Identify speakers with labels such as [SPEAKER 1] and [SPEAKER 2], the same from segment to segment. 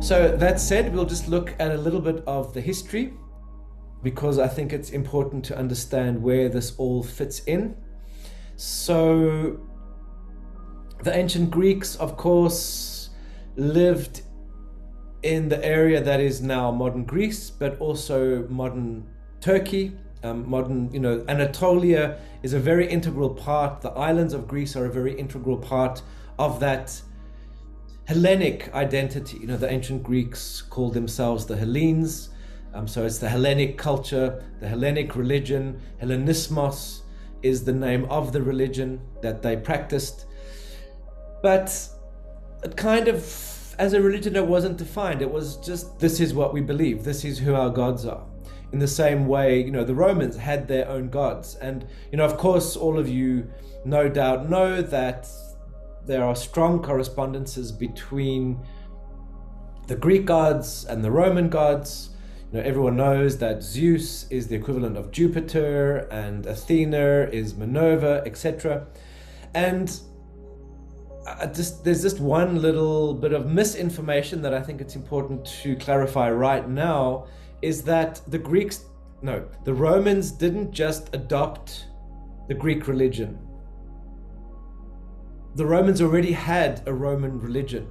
[SPEAKER 1] So that said, we'll just look at a little bit of the history, because I think it's important to understand where this all fits in. So the ancient Greeks, of course, lived in the area that is now modern Greece, but also modern Turkey. Anatolia is a very integral part. The islands of Greece are a very integral part of that Hellenic identity. The ancient Greeks called themselves the Hellenes. So it's the Hellenic culture, the Hellenic religion. Hellenismos is the name of the religion that they practiced. But it kind of, as a religion, it wasn't defined. It was just, this is what we believe. This is who our gods are. In the same way, the Romans had their own gods. And, of course, all of you no doubt know that there are strong correspondences between the Greek gods and the Roman gods. Everyone knows that Zeus is the equivalent of Jupiter and Athena is Minerva, etc. And there's just one little bit of misinformation that I think it's important to clarify right now, is that the Romans didn't just adopt the Greek religion. The Romans already had a Roman religion,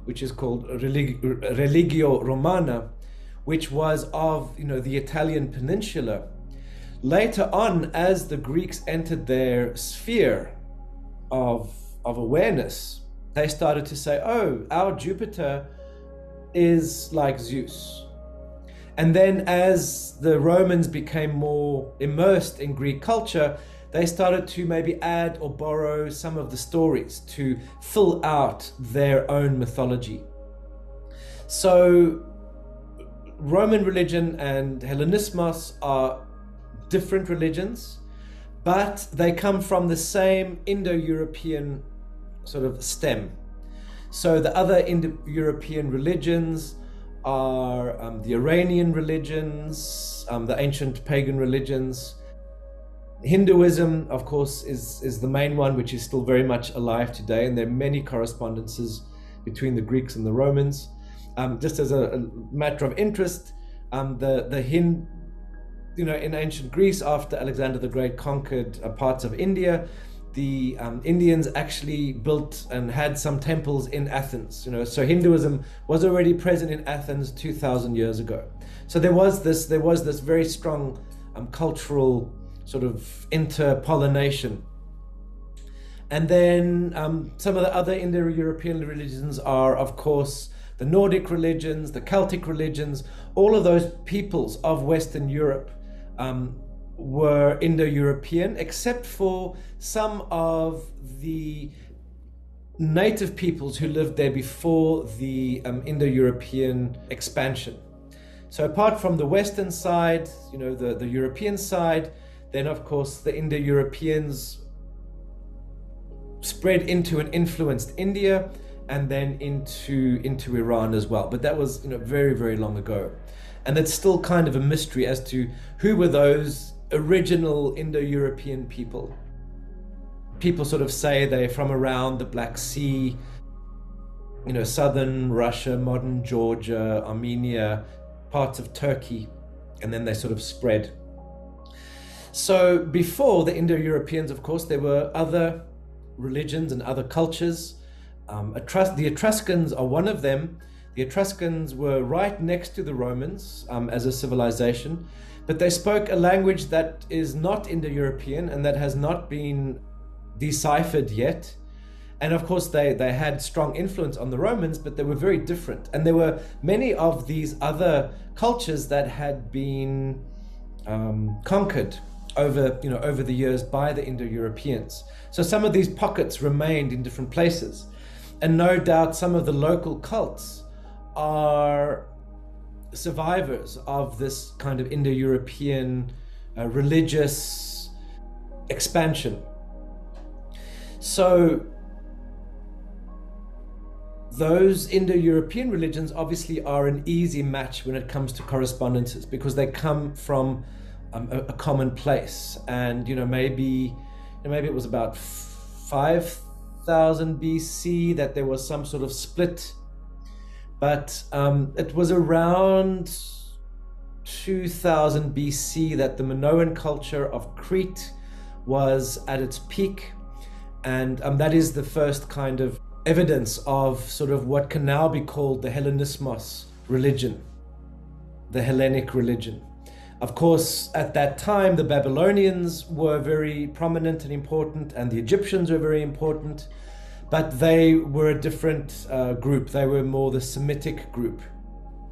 [SPEAKER 1] which is called Religio Romana, which was of the Italian peninsula. Later on, as the Greeks entered their sphere of awareness, they started to say, oh, our Jupiter is like Zeus. And then as the Romans became more immersed in Greek culture, they started to maybe add or borrow some of the stories to fill out their own mythology. So Roman religion and Hellenismos are different religions, but they come from the same Indo-European sort of stem. So the other Indo-European religions are the Iranian religions, the ancient pagan religions. Hinduism, of course, is the main one, which is still very much alive today, and there are many correspondences between the Greeks and the Romans. Just as a matter of interest, in ancient Greece, after Alexander the Great conquered parts of India, the Indians actually built and had some temples in Athens. So Hinduism was already present in Athens 2,000 years ago. So there was this very strong cultural sort of interpollination. And then some of the other Indo-European religions are, of course, the Nordic religions, the Celtic religions. All of those peoples of Western Europe were Indo-European, except for some of the native peoples who lived there before the Indo-European expansion. So apart from the Western side, the European side, then of course the Indo-Europeans spread into and influenced India, and then into Iran as well. But that was very, very long ago. And it's still kind of a mystery as to who were those original Indo-European people. People sort of say they're from around the Black Sea, southern Russia, modern Georgia, Armenia, parts of Turkey, and then they sort of spread. So before the Indo-Europeans, of course, there were other religions and other cultures. The Etruscans are one of them. The Etruscans were right next to the Romans as a civilization, but they spoke a language that is not Indo-European and that has not been deciphered yet. And of course, they had strong influence on the Romans, but they were very different. And there were many of these other cultures that had been conquered over the years by the Indo-Europeans. So some of these pockets remained in different places. And no doubt some of the local cults are survivors of this kind of Indo-European religious expansion. So those Indo-European religions obviously are an easy match when it comes to correspondences, because they come from a common place. And maybe it was about 5,000 BC that there was some sort of split But it was around 2000 BC that the Minoan culture of Crete was at its peak. And that is the first kind of evidence of sort of what can now be called the Hellenismos religion, the Hellenic religion. Of course, at that time, the Babylonians were very prominent and important, and the Egyptians were very important, but they were a different group. They were more the Semitic group.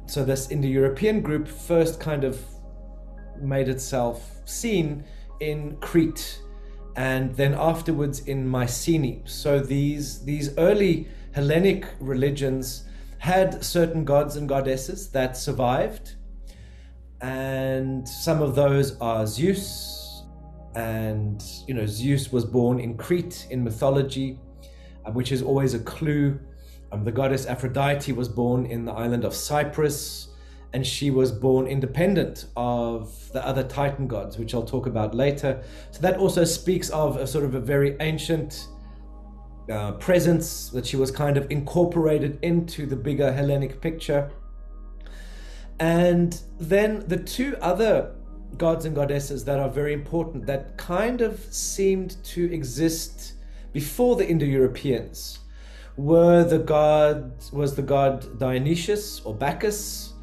[SPEAKER 1] So this Indo-European group first kind of made itself seen in Crete, and then afterwards in Mycenae. So these early Hellenic religions had certain gods and goddesses that survived, and some of those are Zeus. And Zeus was born in Crete in mythology, which is always a clue. The goddess Aphrodite was born in the island of Cyprus, and she was born independent of the other Titan gods, which I'll talk about later. So that also speaks of a sort of a very ancient presence, that she was kind of incorporated into the bigger Hellenic picture. And then the two other gods and goddesses that are very important, that kind of seemed to exist before the Indo-Europeans, was the god Dionysius or Bacchus,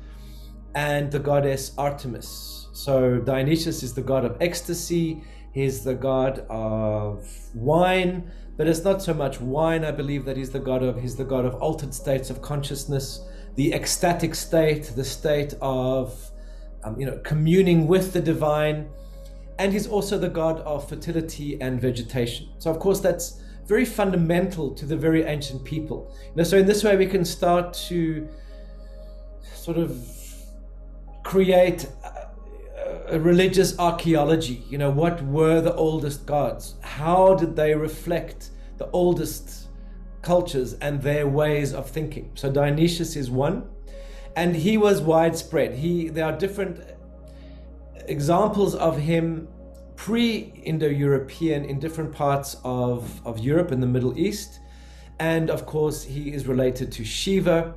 [SPEAKER 1] and the goddess Artemis. So Dionysius is the god of ecstasy, he's the god of wine, but it's not so much wine. I believe that he's the god of altered states of consciousness, the ecstatic state, the state of communing with the divine, and he's also the god of fertility and vegetation. So of course that's very fundamental to the very ancient people. So in this way we can start to sort of create a religious archaeology. What were the oldest gods? How did they reflect the oldest cultures and their ways of thinking? So Dionysius is one, and he was widespread. There are different examples of him pre-Indo-European in different parts of Europe and the Middle East. And of course, he is related to Shiva,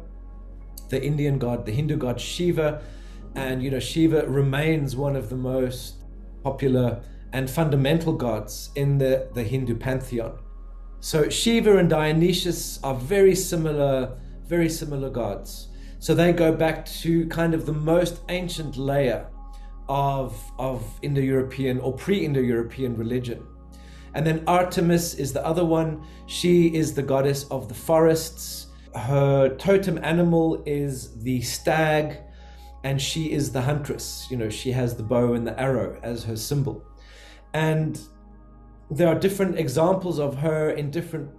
[SPEAKER 1] the Indian god, the Hindu god Shiva. And Shiva remains one of the most popular and fundamental gods in the Hindu pantheon. So Shiva and Dionysius are very similar gods. So they go back to kind of the most ancient layer of Indo-European or pre-Indo-European religion. And then Artemis is the other one. She is the goddess of the forests. Her totem animal is the stag, and she is the huntress. She has the bow and the arrow as her symbol. And there are different examples of her in different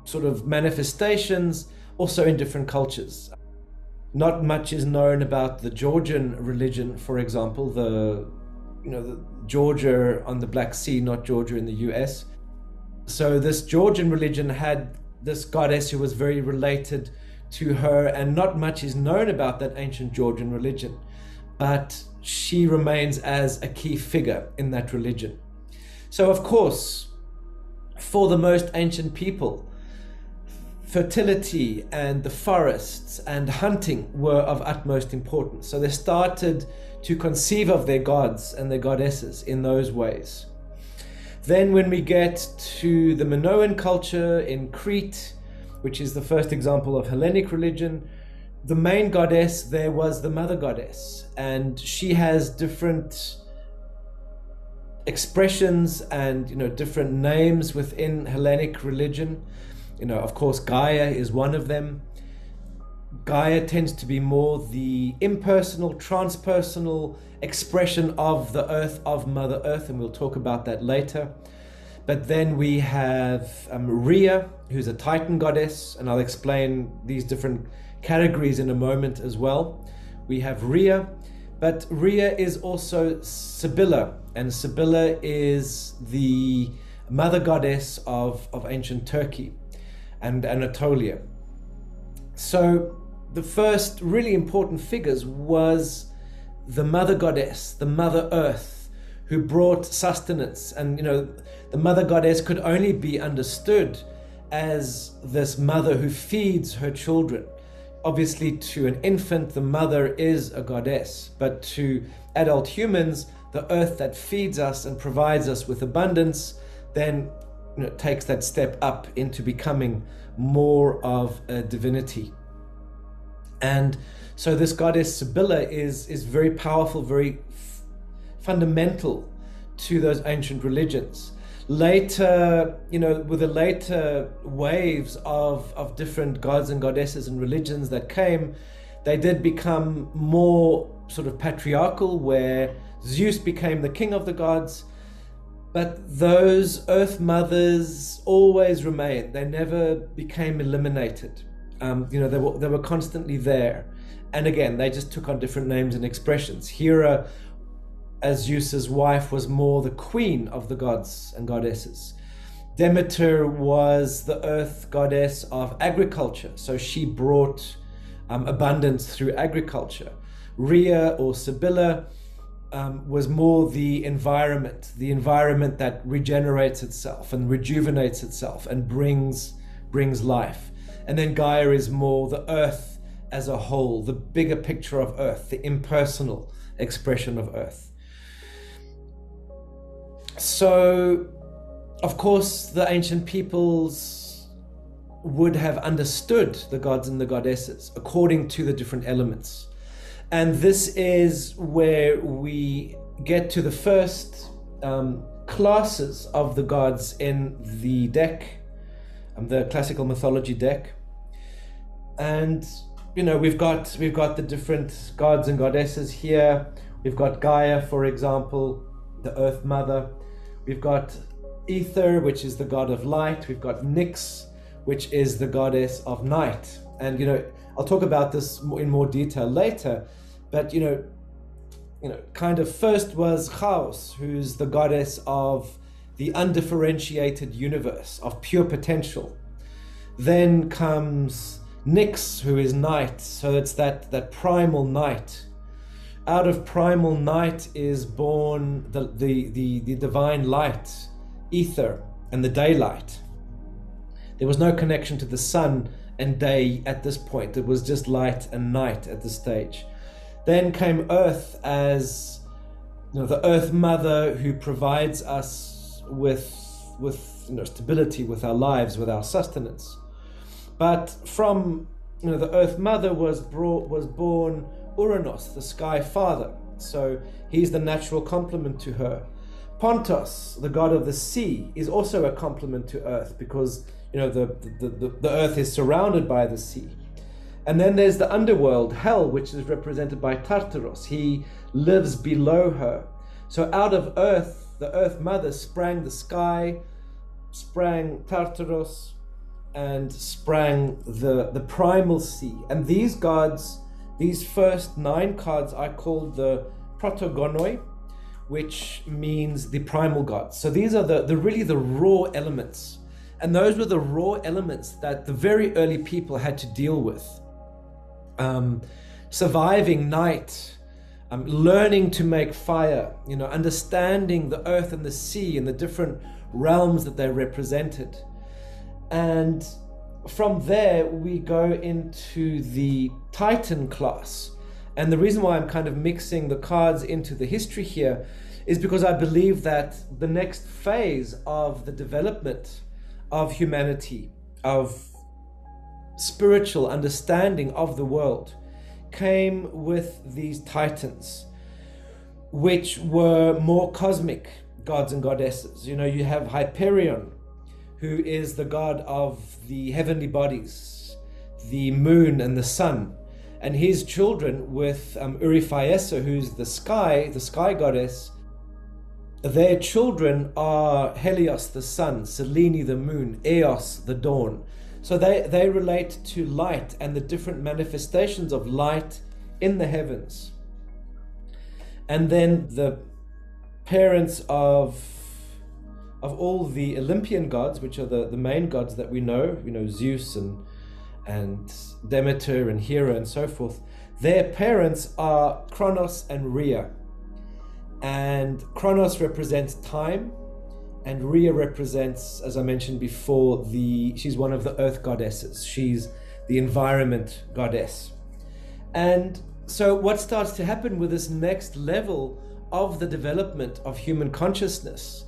[SPEAKER 1] sort of manifestations, also in different cultures. Not much is known about the Georgian religion, for example, the Georgia on the Black Sea, not Georgia in the US. So this Georgian religion had this goddess who was very related to her, and not much is known about that ancient Georgian religion, but she remains as a key figure in that religion. So of course, for the most ancient people, fertility and the forests and hunting were of utmost importance. So they started to conceive of their gods and their goddesses in those ways. Then when we get to the Minoan culture in Crete, which is the first example of Hellenic religion, the main goddess there was the mother goddess, and she has different expressions and different names within Hellenic religion. Of course, Gaia is one of them. Gaia tends to be more the impersonal, transpersonal expression of the earth, of Mother Earth, and we'll talk about that later. But then we have Rhea, who's a Titan goddess, and I'll explain these different categories in a moment as well. We have Rhea, but Rhea is also Sibylla, and Sibylla is the mother goddess of ancient Turkey and Anatolia. So the first really important figures was the mother goddess, the Mother Earth, who brought sustenance. And the mother goddess could only be understood as this mother who feeds her children obviously to an infant, the mother is a goddess, but to adult humans, the earth that feeds us and provides us with abundance, then takes that step up into becoming more of a divinity. And so this goddess Sibylla is very powerful, very fundamental to those ancient religions. Later, with the later waves of different gods and goddesses and religions that came, they did become more sort of patriarchal, where Zeus became the king of the gods, but those earth mothers always remained. They never became eliminated. They were constantly there. And again, they just took on different names and expressions. Hera, as Zeus's wife, was more the queen of the gods and goddesses. Demeter was the earth goddess of agriculture, so she brought abundance through agriculture. Rhea, or Sibylla, was more the environment that regenerates itself and rejuvenates itself and brings life. And then Gaia is more the earth as a whole, the bigger picture of earth, the impersonal expression of earth. So, of course, the ancient peoples would have understood the gods and the goddesses according to the different elements. And this is where we get to the first classes of the gods in the deck, the classical mythology deck. And we've got the different gods and goddesses here. We've got Gaia, for example, the earth mother. We've got Ether, which is the god of light. We've got Nyx, which is the goddess of night. And I'll talk about this in more detail later, but kind of first was Chaos, who's the goddess of the undifferentiated universe, of pure potential. Then comes Nyx, who is night, so it's that primal night. Out of primal night is born the divine light, ether, and the daylight. There was no connection to the sun and day at this point. It was just light and night at this stage. Then came Earth as the Earth Mother, who provides us with stability, with our lives, with our sustenance. But from the Earth Mother was born Uranus, the Sky Father. So he's the natural complement to her. Pontos, the god of the sea, is also a complement to Earth because the Earth is surrounded by the sea. And then there's the underworld, Hell, which is represented by Tartaros. He lives below her. So out of Earth, the Earth Mother sprang the sky, sprang Tartaros, and sprang the primal sea. And these gods, these first 9 gods, are called the protogonoi, which means the primal gods. So these are really the raw elements. And those were the raw elements that the very early people had to deal with. Surviving night, learning to make fire, understanding the earth and the sea and the different realms that they represented. And from there we go into the Titan class. And the reason why I'm kind of mixing the cards into the history here is because I believe that the next phase of the development of humanity, of spiritual understanding of the world, came with these Titans, which were more cosmic gods and goddesses. You have Hyperion, who is the god of the heavenly bodies, the moon and the sun, and his children with Urifiesa, who's the sky goddess. Their children are Helios, the sun, Selene, the moon, Eos, the dawn. So they relate to light and the different manifestations of light in the heavens. And then the parents of all the Olympian gods, which are the main gods that we know, Zeus and Demeter and Hera and so forth, their parents are Kronos and Rhea. And Kronos represents time, and Rhea represents, as I mentioned before, she's one of the earth goddesses. She's the environment goddess. And so what starts to happen with this next level of the development of human consciousness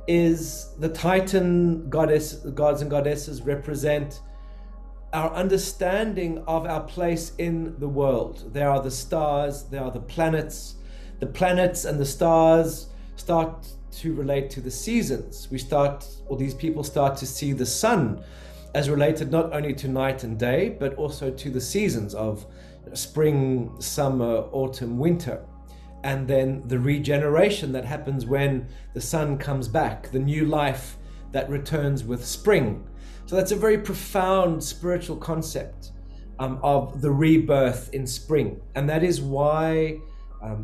[SPEAKER 1] is the Titan gods and goddesses represent our understanding of our place in the world. They are the stars, they are the planets. The planets and the stars start to relate to the seasons. These people start to see the sun as related not only to night and day, but also to the seasons of spring, summer, autumn, winter. And then the regeneration that happens when the sun comes back, the new life that returns with spring. So that's a very profound spiritual concept of the rebirth in spring. And that is why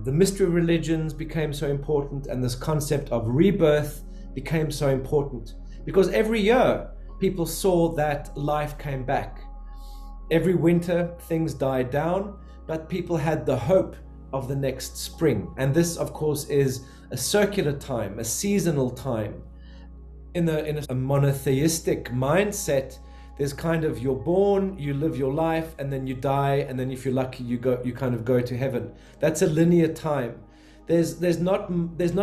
[SPEAKER 1] the mystery religions became so important, and this concept of rebirth became so important, because every year people saw that life came back. Every winter things died down, but people had the hope of the next spring. And this, of course, is a circular time, a seasonal time. In a monotheistic mindset, there's kind of, you're born, you live your life, and then you die, and then if you're lucky, you kind of go to heaven. That's a linear time. There's not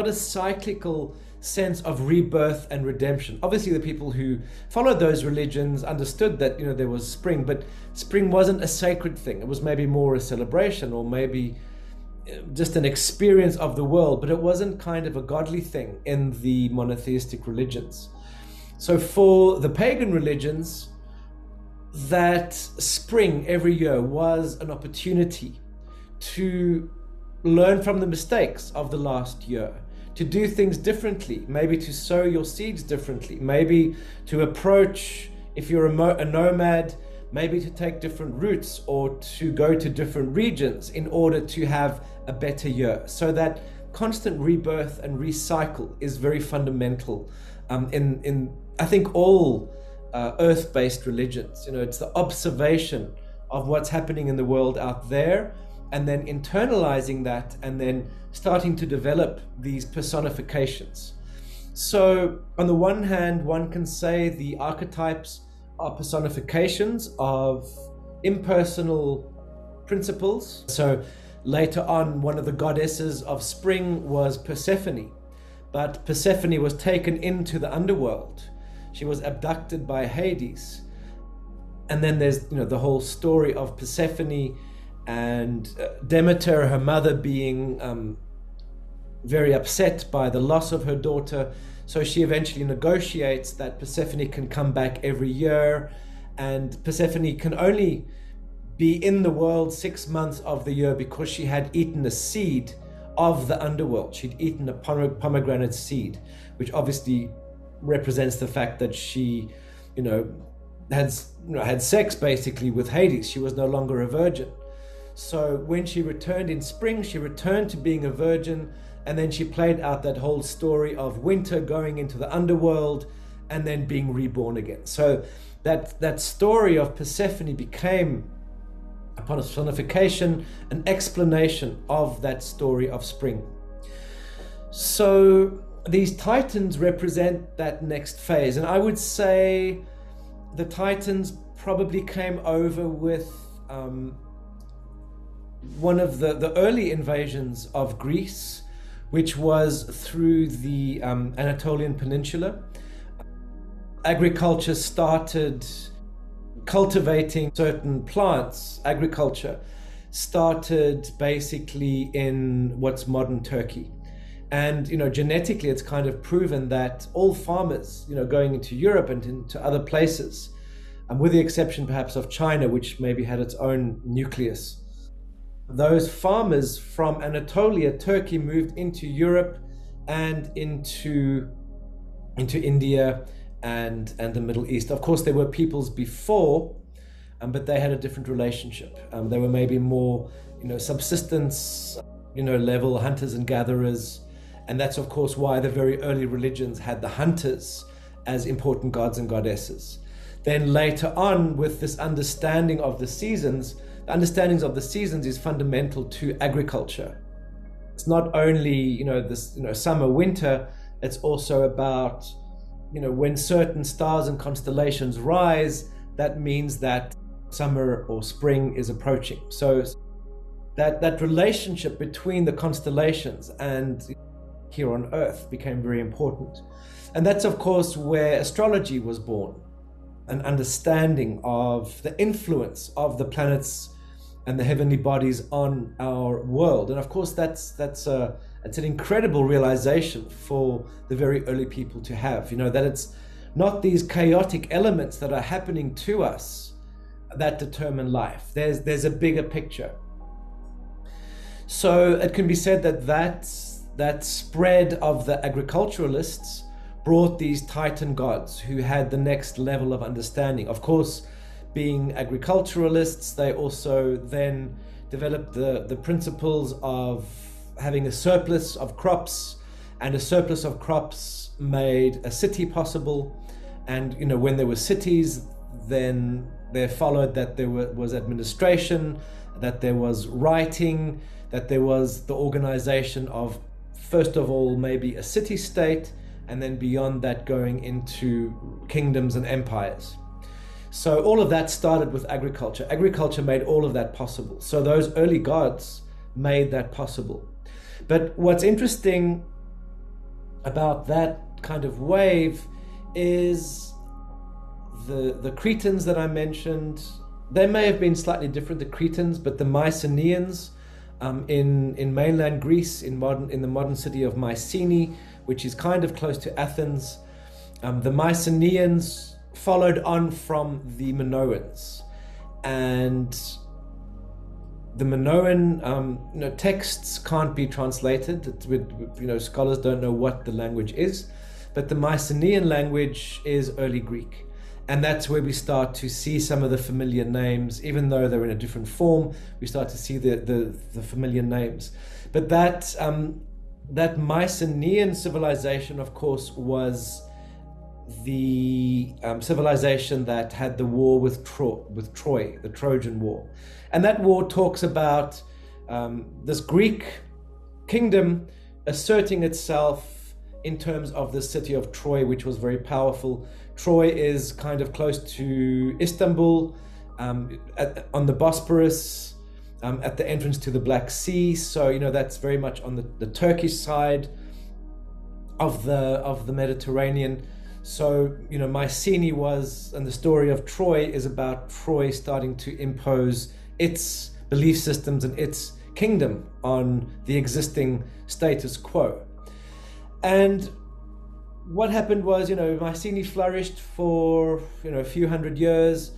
[SPEAKER 1] a cyclical sense of rebirth and redemption. Obviously, the people who followed those religions understood that there was spring, but spring wasn't a sacred thing. It was maybe more a celebration, or maybe just an experience of the world, but it wasn't kind of a godly thing in the monotheistic religions. So for the pagan religions, that spring every year was an opportunity to learn from the mistakes of the last year, to do things differently, maybe to sow your seeds differently, maybe to approach, if you're a nomad, maybe to take different routes or to go to different regions in order to have a better year. So that constant rebirth and recycle is very fundamental in I think all earth-based religions. It's the observation of what's happening in the world out there, and then internalizing that, and then starting to develop these personifications. So on the one hand, one can say the archetypes are personifications of impersonal principles. So later on, one of the goddesses of spring was Persephone, but Persephone was taken into the underworld. She was abducted by Hades. And then there's the whole story of Persephone and Demeter, her mother, being very upset by the loss of her daughter. So she eventually negotiates that Persephone can come back every year, and Persephone can only be in the world 6 months of the year because she had eaten a seed of the underworld. She'd eaten a pomegranate seed, which obviously represents the fact that she, had sex basically with Hades. She was no longer a virgin. So when she returned in spring, she returned to being a virgin, and then she played out that whole story of winter going into the underworld and then being reborn again. So that story of Persephone became a personification, an explanation of that story of spring. So these Titans represent that next phase. And I would say the Titans probably came over with one of the early invasions of Greece, which was through the Anatolian Peninsula. Agriculture started cultivating certain plants. Agriculture started basically in what's modern Turkey. And, genetically, it's kind of proven that all farmers, going into Europe and into other places, and with the exception perhaps of China, which maybe had its own nucleus, those farmers from Anatolia, Turkey, moved into Europe and into India and the Middle East. Of course, there were peoples before, but they had a different relationship. They were maybe more, subsistence, level hunters and gatherers. And that's, of course, why the very early religions had the hunters as important gods and goddesses. Then later on, with this understanding of the seasons, the understandings of the seasons is fundamental to agriculture. It's not only, this, summer, winter, it's also about, when certain stars and constellations rise, that means that summer or spring is approaching. So that relationship between the constellations and here on Earth became very important. And that's, of course, where astrology was born, an understanding of the influence of the planets and the heavenly bodies on our world. And of course, it's an incredible realization for the very early people to have, that it's not these chaotic elements that are happening to us that determine life. There's a bigger picture. So it can be said that spread of the agriculturalists brought these Titan gods who had the next level of understanding. Of course, being agriculturalists, they also then developed the principles of having a surplus of crops, and a surplus of crops made a city possible. And when there were cities, then there followed that there was administration, that there was writing, that there was the organization of, first of all, maybe a city-state, and then beyond that going into kingdoms and empires. So all of that started with agriculture. Agriculture made all of that possible. So those early gods made that possible. But what's interesting about that kind of wave is the Cretans that I mentioned. They may have been slightly different, the Cretans, but the Mycenaeans in mainland Greece, in the modern city of Mycenae, which is kind of close to Athens, the Mycenaeans followed on from the Minoans, and the Minoan texts can't be translated. Scholars don't know what the language is, but the Mycenaean language is early Greek. And that's where we start to see some of the familiar names, even though they're in a different form. We start to see the familiar names. But that Mycenaean civilization, of course, was the civilization that had the war with Troy, the Trojan War. And that war talks about this Greek kingdom asserting itself in terms of the city of Troy, which was very powerful. Troy is kind of close to Istanbul, on the Bosporus, at the entrance to the Black Sea. So that's very much on the Turkish side of the Mediterranean. So Mycenae was, and the story of Troy is about Troy starting to impose its belief systems and its kingdom on the existing status quo. And what happened was, Mycenae flourished for, a few hundred years.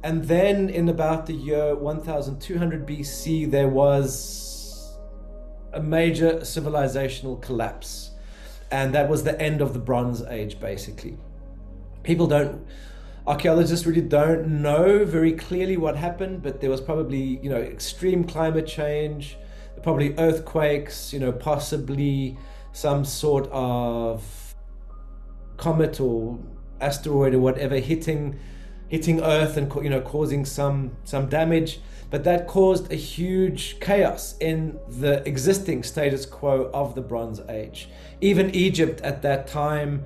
[SPEAKER 1] And then in about the year 1200 BC, there was a major civilizational collapse. And that was the end of the Bronze Age, basically. Archaeologists really don't know very clearly what happened, but there was probably, extreme climate change, probably earthquakes, possibly some sort of comet or asteroid or whatever hitting Earth and causing some damage. But that caused a huge chaos in the existing status quo of the Bronze Age. Even Egypt at that time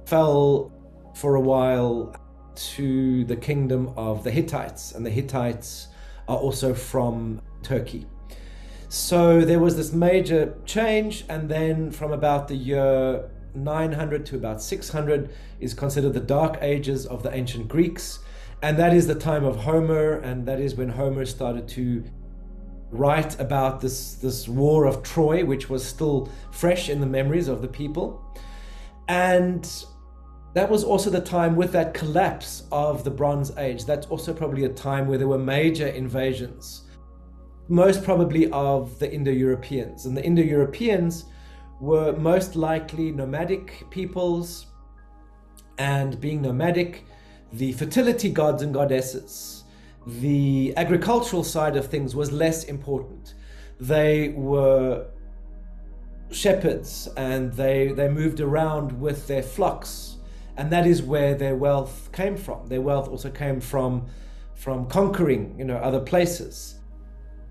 [SPEAKER 1] fell for a while to the kingdom of the Hittites, and the Hittites are also from Turkey. So there was this major change, and then from about the year 900 to about 600 is considered the Dark Ages of the ancient Greeks. And that is the time of Homer, and that is when Homer started to write about this war of Troy, which was still fresh in the memories of the people. And that was also the time with that collapse of the Bronze Age. That's also probably a time where there were major invasions, most probably of the Indo-Europeans. And the Indo-Europeans were most likely nomadic peoples, and being nomadic, the fertility gods and goddesses, the agricultural side of things was less important. They were shepherds, and they moved around with their flocks, and that is where their wealth came from. Their wealth also came from conquering, other places.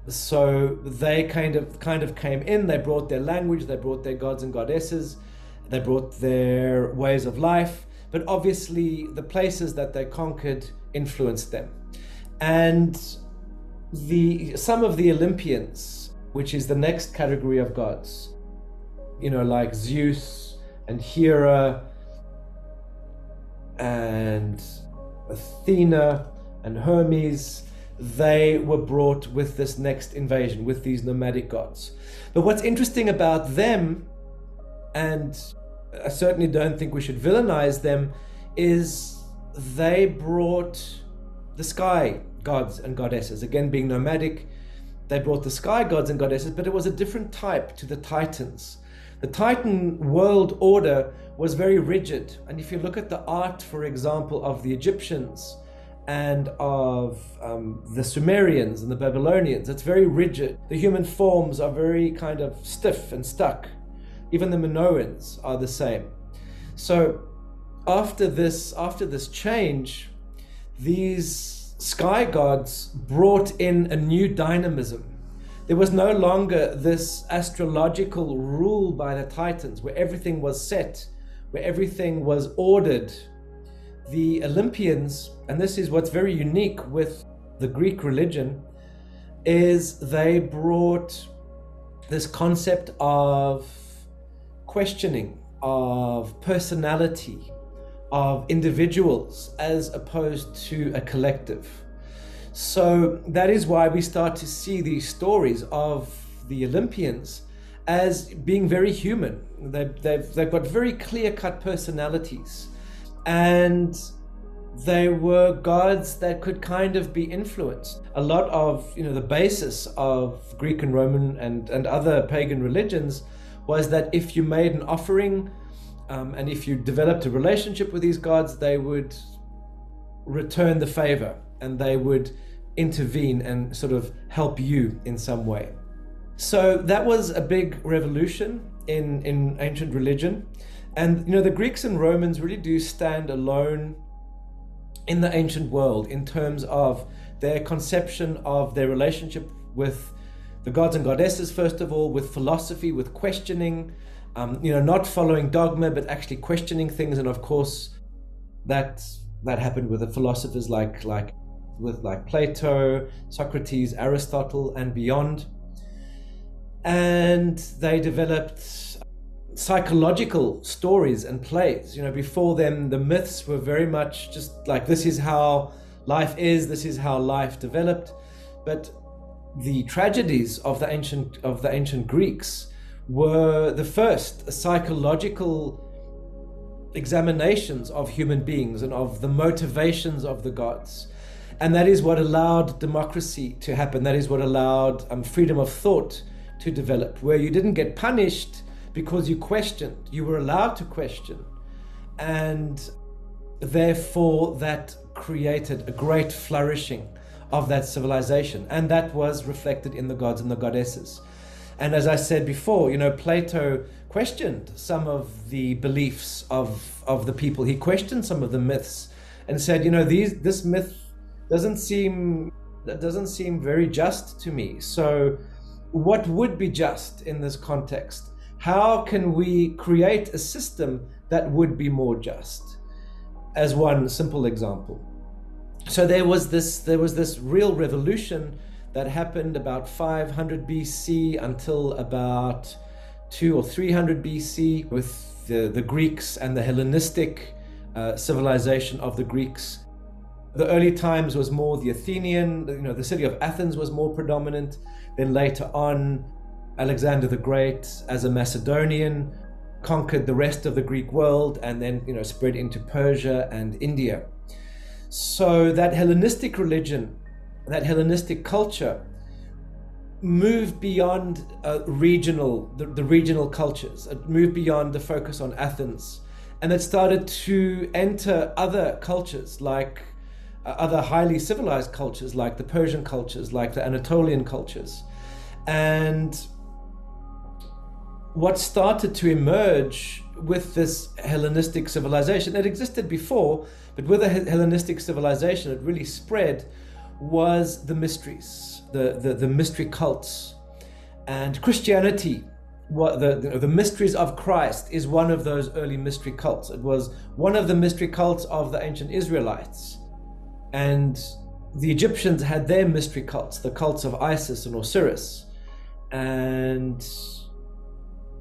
[SPEAKER 1] So they kind of came in. They brought their language, they brought their gods and goddesses, they brought their ways of life. But obviously, the places that they conquered influenced them. And some of the Olympians, which is the next category of gods, like Zeus and Hera and Athena and Hermes, they were brought with this next invasion, with these nomadic gods. But what's interesting about them, and I certainly don't think we should villainize them, is they brought the sky gods and goddesses. Again, being nomadic, they brought the sky gods and goddesses, but it was a different type to the Titans. The Titan world order was very rigid. And if you look at the art, for example, of the Egyptians and of the Sumerians and the Babylonians, it's very rigid. The human forms are very kind of stiff and stuck. Even the Minoans are the same. So after this change, these sky gods brought in a new dynamism. There was no longer this astrological rule by the Titans where everything was set, where everything was ordered. The Olympians, and this is what's very unique with the Greek religion, is they brought this concept of questioning, of personality, of individuals as opposed to a collective. So that is why we start to see these stories of the Olympians as being very human. They've got very clear-cut personalities, and they were gods that could kind of be influenced. A lot of the basis of Greek and Roman and other pagan religions was that if you made an offering and if you developed a relationship with these gods, they would return the favor and they would intervene and sort of help you in some way. So that was a big revolution in ancient religion. And the Greeks and Romans really do stand alone in the ancient world in terms of their conception of their relationship with the gods and goddesses, first of all, with philosophy, with questioning, not following dogma, but actually questioning things. And of course, that happened with the philosophers like Plato, Socrates, Aristotle, and beyond. And they developed psychological stories and plays. Before them, the myths were very much just like, this is how life is, this is how life developed. But the tragedies of the ancient Greeks were the first psychological examinations of human beings and of the motivations of the gods. And that is what allowed democracy to happen. That is what allowed freedom of thought to develop, where you didn't get punished because you questioned. You were allowed to question. And therefore that created a great flourishing of that civilization. And that was reflected in the gods and the goddesses. And as I said before, Plato questioned some of the beliefs of the people. He questioned some of the myths and said, this myth doesn't seem very just to me. So what would be just in this context? How can we create a system that would be more just? As one simple example. So there was this real revolution that happened about 500 BC until about 200 or 300 BC with the Greeks and the Hellenistic civilization of the Greeks. The early times was more the Athenian, the city of Athens was more predominant. Then later on, Alexander the Great, as a Macedonian, conquered the rest of the Greek world and then, spread into Persia and India. So that Hellenistic religion, that Hellenistic culture moved beyond the regional cultures. It moved beyond the focus on Athens. And it started to enter other cultures, like other highly civilized cultures, like the Persian cultures, like the Anatolian cultures. And what started to emerge with this Hellenistic civilization, it existed before, but with the Hellenistic civilization, it really spread, was the mysteries, the mystery cults. And Christianity, the mysteries of Christ, is one of those early mystery cults. It was one of the mystery cults of the ancient Israelites. And the Egyptians had their mystery cults, the cults of Isis and Osiris, and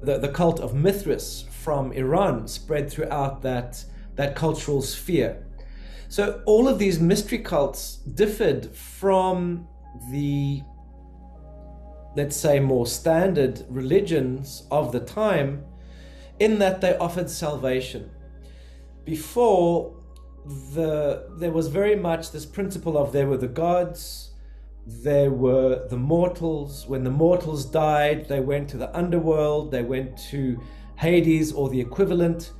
[SPEAKER 1] the cult of Mithras from Iran spread throughout that cultural sphere. So all of these mystery cults differed from the, let's say, more standard religions of the time in that they offered salvation. Before, there was very much this principle of there were the gods, there were the mortals. When the mortals died, they went to the underworld, they went to Hades or the equivalent,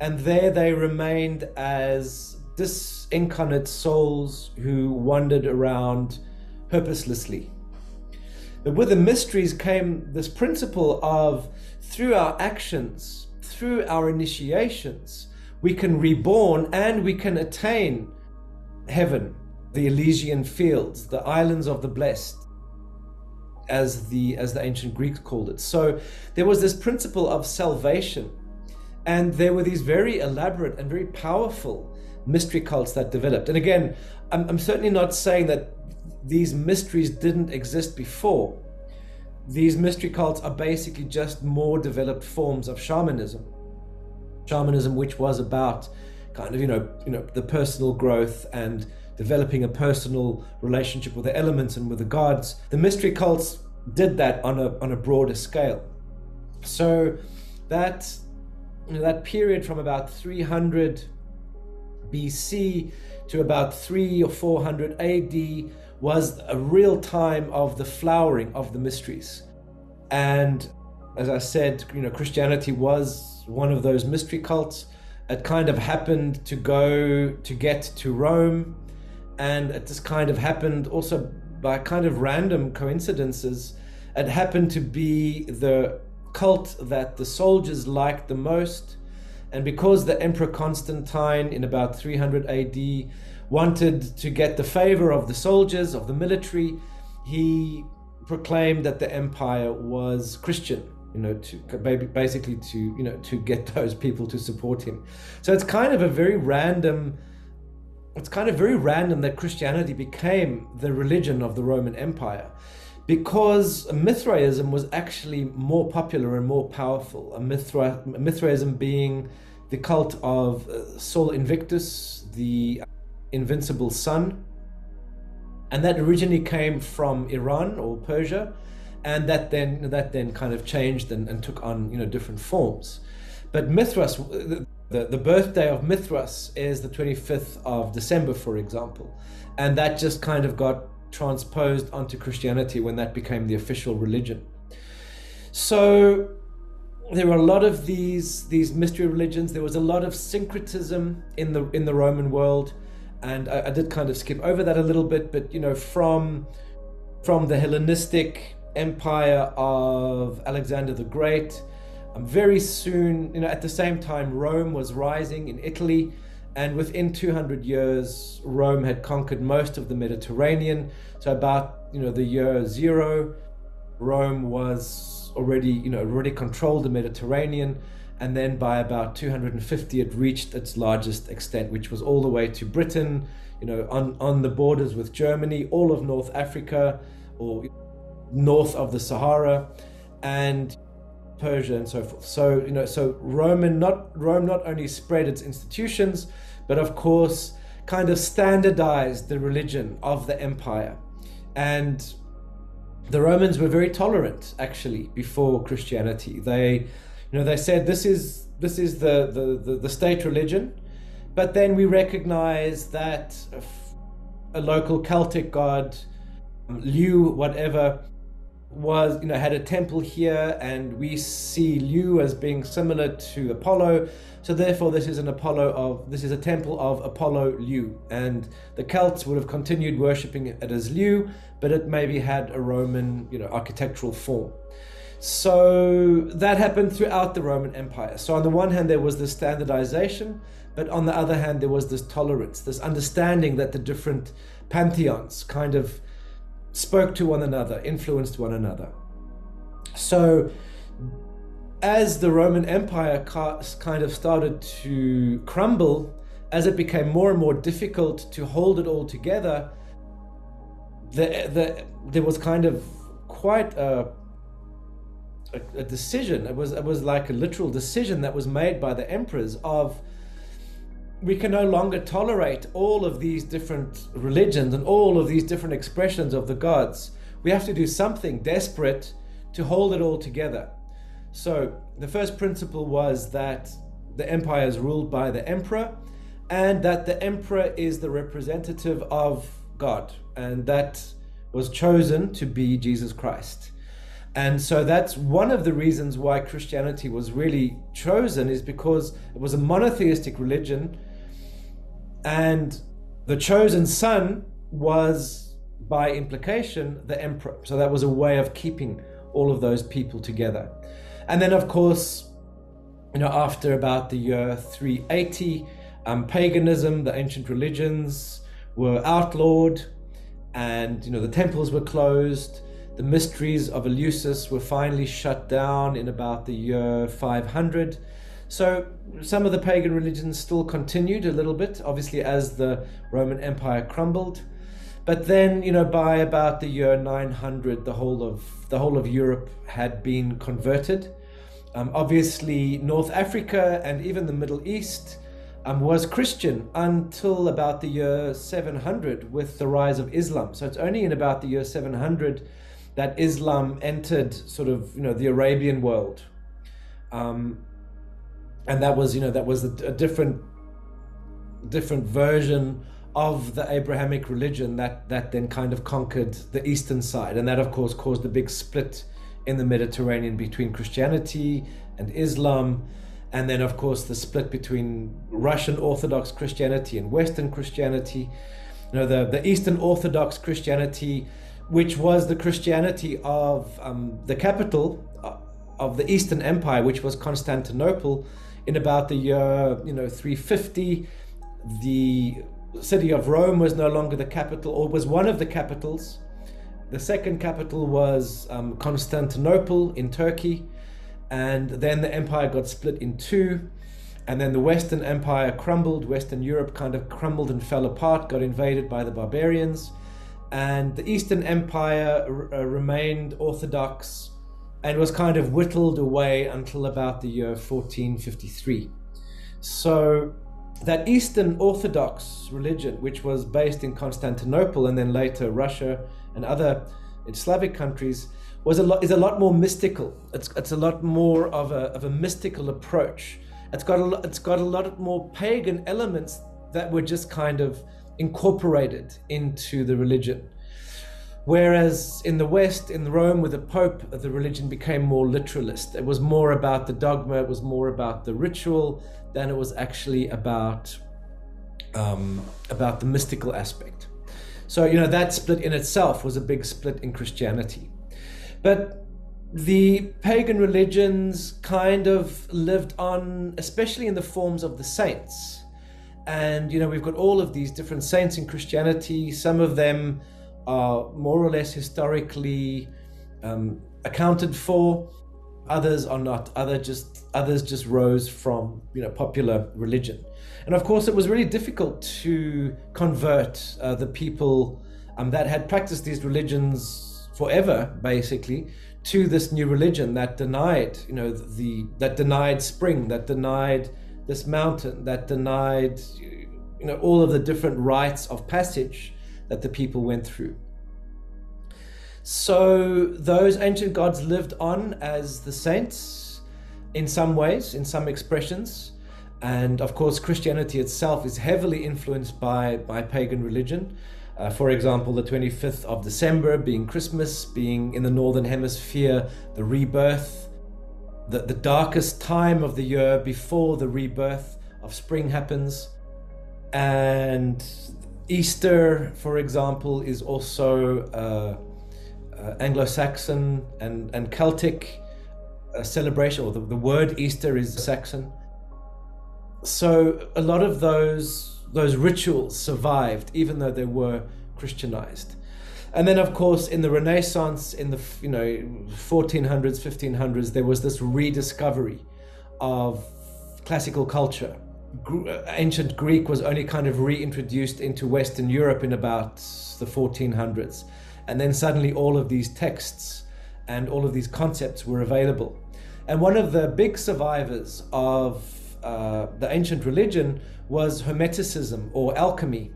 [SPEAKER 1] and there they remained as disincarnate souls who wandered around purposelessly. But with the mysteries came this principle of, through our actions, through our initiations, we can reborn and we can attain heaven, the Elysian fields, the islands of the blessed, as the ancient Greeks called it. So there was this principle of salvation, and there were these very elaborate and very powerful mystery cults that developed. And again, I'm certainly not saying that these mysteries didn't exist before. These mystery cults are basically just more developed forms of shamanism. Shamanism, which was about kind of, the personal growth and developing a personal relationship with the elements and with the gods. The mystery cults did that on a broader scale. So that period from about 300 BC to about 300 or 400 AD was a real time of the flowering of the mysteries. And as I said, Christianity was one of those mystery cults. It kind of happened to get to Rome, and it just kind of happened also by kind of random coincidences. It happened to be the cult that the soldiers liked the most, and because the Emperor Constantine in about 300 AD wanted to get the favor of the soldiers, of the military, he proclaimed that the empire was Christian, to get those people to support him. So it's kind of very random that Christianity became the religion of the Roman Empire, because Mithraism was actually more popular and more powerful. Mithraism being the cult of Sol Invictus, the invincible sun, and that originally came from Iran or Persia, and that then kind of changed and took on different forms. But Mithras, the birthday of Mithras is the 25th of December, for example, and that just kind of got transposed onto Christianity when that became the official religion. So there were a lot of these mystery religions. There was a lot of syncretism in the Roman world, and I did kind of skip over that a little bit. But from the Hellenistic empire of Alexander the Great, very soon, at the same time, Rome was rising in Italy, and within 200 years, Rome had conquered most of the Mediterranean. So about the year 0, Rome was already controlled the Mediterranean, and then by about 250 it reached its largest extent, which was all the way to Britain, on the borders with Germany, all of North Africa or north of the Sahara, and Persia and so forth. So Rome not only spread its institutions, but of course kind of standardized the religion of the empire. And the Romans were very tolerant, actually, before Christianity. They said this is the state religion, but then we recognize that a local Celtic god, Liu, whatever, had a temple here, and we see Liu as being similar to Apollo, so therefore this is a temple of Apollo Liu, and the Celts would have continued worshipping it as Liu, but it maybe had a Roman architectural form. So that happened throughout the Roman Empire. So on the one hand there was this standardization, but on the other hand there was this tolerance, this understanding that the different pantheons kind of spoke to one another, influenced one another. So as the Roman Empire kind of started to crumble, as it became more and more difficult to hold it all together, there was kind of quite a decision. It was like a literal decision that was made by the emperors of, we can no longer tolerate all of these different religions and all of these different expressions of the gods. We have to do something desperate to hold it all together. So the first principle was that the empire is ruled by the emperor, and that the emperor is the representative of God, and that was chosen to be Jesus Christ. And so that's one of the reasons why Christianity was really chosen, is because it was a monotheistic religion, and the chosen son was, by implication, the emperor. So that was a way of keeping all of those people together. And then, of course, after about the year 380, paganism, the ancient religions, were outlawed, and the temples were closed. The mysteries of Eleusis were finally shut down in about the year 500. So some of the pagan religions still continued a little bit, obviously, as the Roman Empire crumbled. But then, by about the year 900, the whole of Europe had been converted. Obviously, North Africa and even the Middle East was Christian until about the year 700 with the rise of Islam. So it's only in about the year 700 that Islam entered sort of, the Arabian world. And that was a different version of the Abrahamic religion that then kind of conquered the eastern side. And that, of course, caused a big split in the Mediterranean between Christianity and Islam. And then, of course, the split between Russian Orthodox Christianity and Western Christianity. The Eastern Orthodox Christianity, which was the Christianity of the capital of the Eastern Empire, which was Constantinople. In about the year 350, the city of Rome was no longer the capital, or was one of the capitals. The second capital was Constantinople in Turkey, and then the empire got split in two, and then the Western Empire crumbled. Western Europe kind of crumbled and fell apart, got invaded by the barbarians, and the Eastern Empire remained Orthodox and was kind of whittled away until about the year 1453. So that Eastern Orthodox religion, which was based in Constantinople and then later Russia and other Slavic countries, is a lot more mystical. It's a lot more of a mystical approach. It's got a lot more pagan elements that were just kind of incorporated into the religion. Whereas in the West, in Rome with the Pope, the religion became more literalist. It was more about the dogma, it was more about the ritual than it was actually about the mystical aspect. So, that split in itself was a big split in Christianity. But the pagan religions kind of lived on, especially in the forms of the saints. And, we've got all of these different saints in Christianity. Some of them are more or less historically accounted for. Others are not. Others just rose from popular religion. And of course, it was really difficult to convert the people that had practiced these religions forever, basically, to this new religion that denied, that denied spring, that denied this mountain, that denied, all of the different rites of passage that the people went through. So those ancient gods lived on as the saints in some ways, in some expressions. And of course, Christianity itself is heavily influenced by pagan religion. For example, the 25th of December being Christmas, being in the Northern Hemisphere, the rebirth, the darkest time of the year before the rebirth of spring happens. And Easter, for example, is also Anglo-Saxon and Celtic celebration, or the word Easter is Saxon. So a lot of those rituals survived, even though they were Christianized. And then, of course, in the Renaissance, in the 1400s, 1500s, there was this rediscovery of classical culture. ancient Greek was only kind of reintroduced into Western Europe in about the 1400s. And then suddenly all of these texts and all of these concepts were available. And one of the big survivors of the ancient religion was Hermeticism, or alchemy.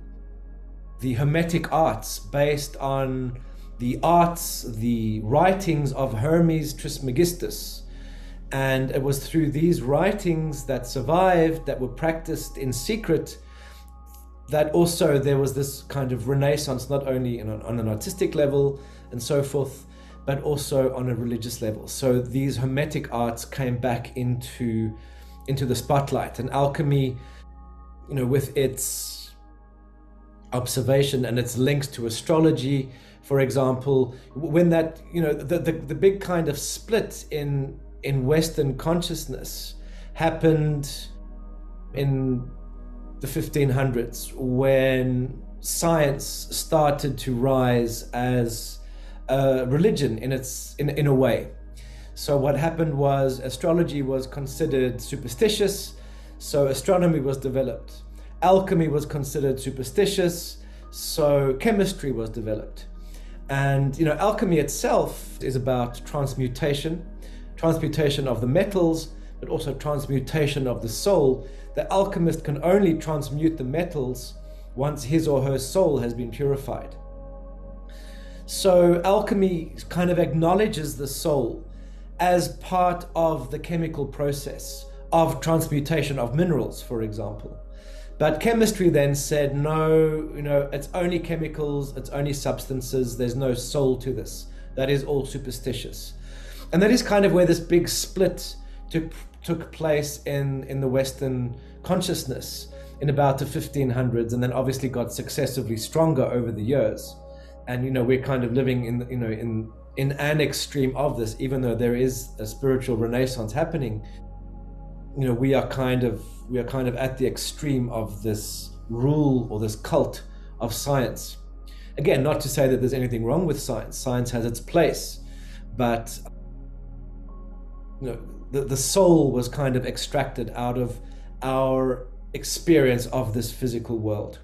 [SPEAKER 1] The Hermetic arts, based on the arts, the writings of Hermes Trismegistus. And it was through these writings that survived, that were practiced in secret, that also there was this kind of renaissance, not only on an artistic level and so forth, but also on a religious level. So these Hermetic arts came back into the spotlight. And alchemy, with its observation and its links to astrology, for example, when that, the big kind of split in Western consciousness happened in the 1500s, when science started to rise as a religion in a way. So what happened was astrology was considered superstitious, so astronomy was developed. Alchemy was considered superstitious, so chemistry was developed. And alchemy itself is about transmutation of the metals, but also transmutation of the soul. The alchemist can only transmute the metals once his or her soul has been purified. So alchemy kind of acknowledges the soul as part of the chemical process of transmutation of minerals, for example. But chemistry then said, no, it's only chemicals, it's only substances, there's no soul to this. That is all superstitious. And that is kind of where this big split took place in the Western consciousness in about the 1500s, and then obviously got successively stronger over the years. And we're kind of living in an extreme of this, even though there is a spiritual renaissance happening. We are kind of at the extreme of this rule or this cult of science. Again, not to say that there's anything wrong with science. Science has its place, but the soul was kind of extracted out of our experience of this physical world.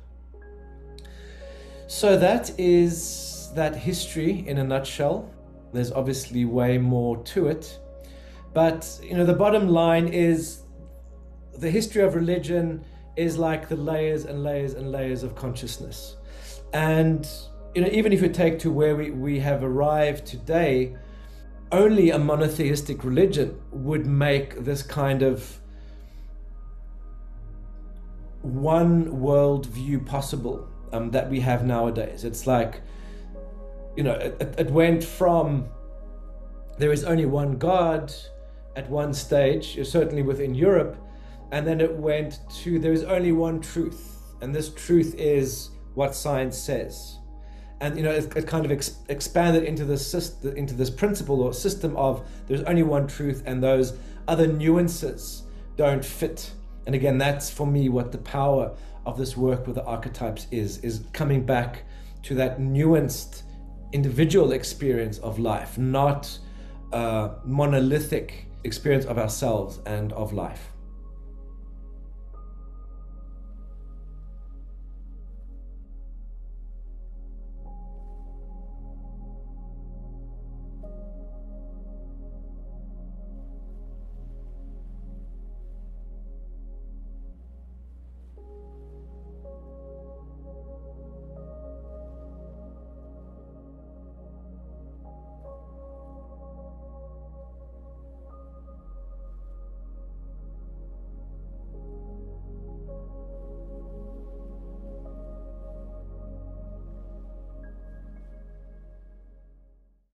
[SPEAKER 1] So that is that history in a nutshell. There's obviously way more to it, but the bottom line is the history of religion is like the layers and layers and layers of consciousness. And even if you take to where we have arrived today, only a monotheistic religion would make this kind of one world view possible that we have nowadays. It's like, it went from there is only one God at one stage, certainly within Europe, and then it went to there is only one truth, and this truth is what science says. And it kind of expanded into this principle or system of there's only one truth, and those other nuances don't fit. And again, that's for me what the power of this work with the archetypes is coming back to that nuanced individual experience of life, not a monolithic experience of ourselves and of life.